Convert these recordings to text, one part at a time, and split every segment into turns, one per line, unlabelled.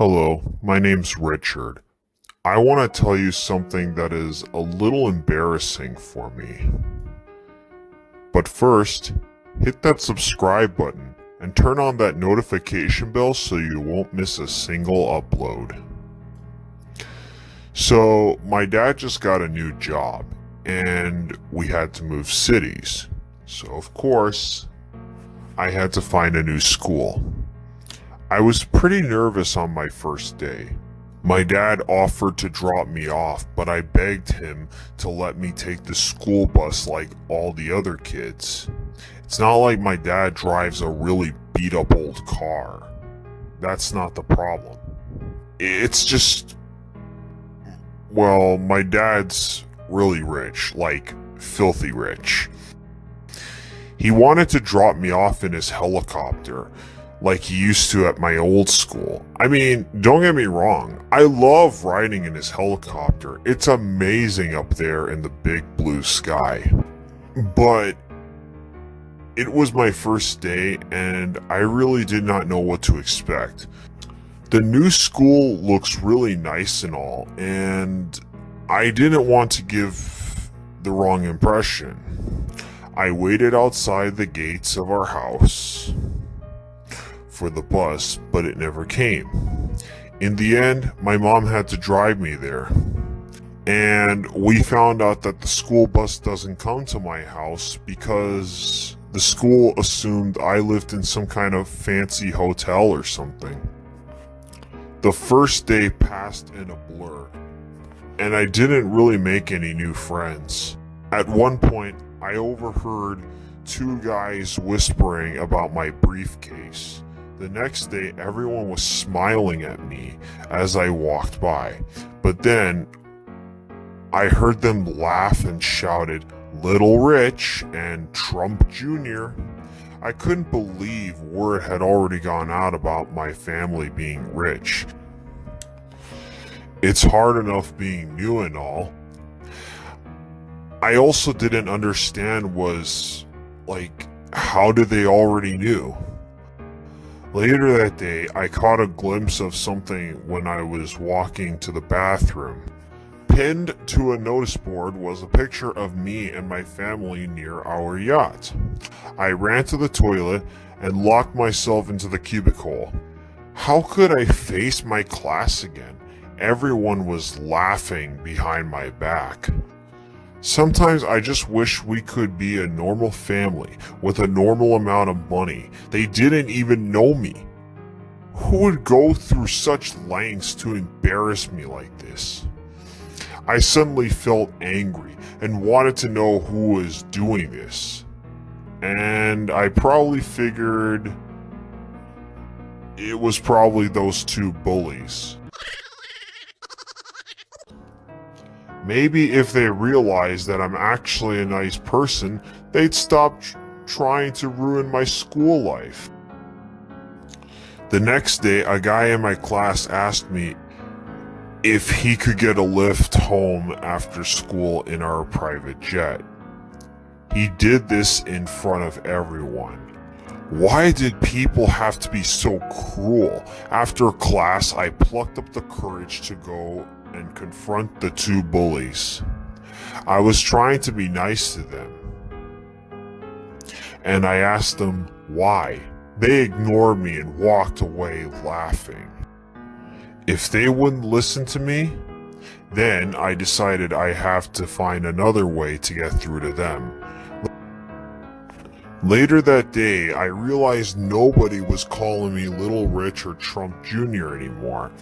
Hello, my name's Richard. I want to tell you something that is a little embarrassing for me. But first, hit that subscribe button and turn on that notification bell so you won't miss a single upload. So, my dad just got a new job and we had to move cities. So, of course, I had to find a new school. I was pretty nervous on my first day. My dad offered to drop me off, but I begged him to let me take the school bus like all the other kids. It's not like my dad drives a really beat up old car. That's not the problem. It's just, well, my dad's really rich, like filthy rich. He wanted to drop me off in his helicopter, like he used to at my old school. I mean, don't get me wrong, I love riding in his helicopter. It's amazing up there in the big blue sky. But it was my first day and I really did not know what to expect. The new school looks really nice and all, and I didn't want to give the wrong impression. I waited outside the gates of our house for the bus, but it never came. In the end, my mom had to drive me there. And we found out that the school bus doesn't come to my house because the school assumed I lived in some kind of fancy hotel or something. The first day passed in a blur, and I didn't really make any new friends. At one point, I overheard two guys whispering about my briefcase. The next day, everyone was smiling at me as I walked by. But then, I heard them laugh and shouted, "Little Rich" and "Trump Jr." I couldn't believe word had already gone out about my family being rich. It's hard enough being new and all. I also didn't understand was, like, how did they already knew? Later that day, I caught a glimpse of something when I was walking to the bathroom. Pinned to a notice board was a picture of me and my family near our yacht. I ran to the toilet and locked myself into the cubicle. How could I face my class again? Everyone was laughing behind my back. Sometimes I just wish we could be a normal family with a normal amount of money. They didn't even know me. Who would go through such lengths to embarrass me like this? I suddenly felt angry and wanted to know who was doing this. And I probably figured it was probably those two bullies. Maybe if they realized that I'm actually a nice person, they'd stop trying to ruin my school life. The next day, a guy in my class asked me if he could get a lift home after school in our private jet. He did this in front of everyone. Why did people have to be so cruel? After class, I plucked up the courage to go and confront the two bullies. I was trying to be nice to them, and I asked them why. They ignored me and walked away laughing. If they wouldn't listen to me, then I decided I have to find another way to get through to them. Later that day, I realized nobody was calling me Little Rich or Trump Jr. anymore.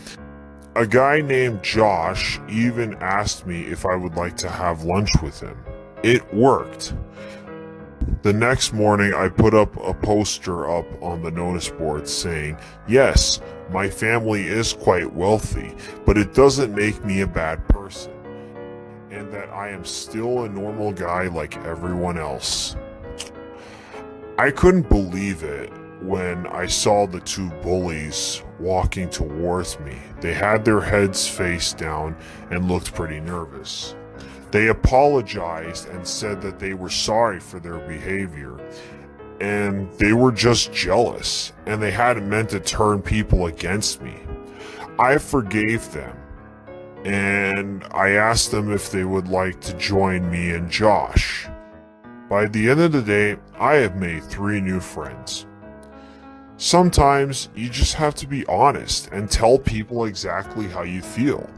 A guy named Josh even asked me if I would like to have lunch with him. It worked. The next morning, I put up a poster up on the notice board saying, "Yes, my family is quite wealthy, but it doesn't make me a bad person, and that I am still a normal guy like everyone else." I couldn't believe it when I saw the two bullies walking towards me. They had their heads face down and looked pretty nervous. They apologized and said that they were sorry for their behavior and they were just jealous and they hadn't meant to turn people against me. I forgave them, and I asked them if they would like to join me and Josh. By the end of the day, I have made 3 new friends. Sometimes you just have to be honest and tell people exactly how you feel.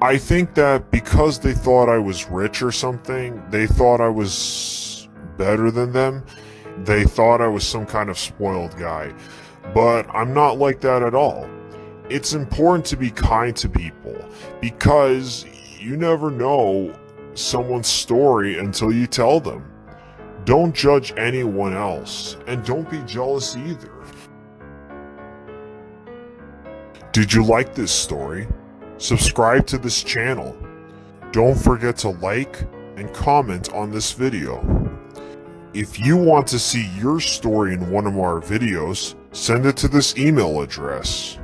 I think that because they thought I was rich or something, they thought I was better than them. They thought I was some kind of spoiled guy. But I'm not like that at all. It's important to be kind to people because you never know someone's story until you tell them. Don't judge anyone else, and don't be jealous either. Did you like this story? Subscribe to this channel. Don't forget to like and comment on this video. If you want to see your story in one of our videos, send it to this email address.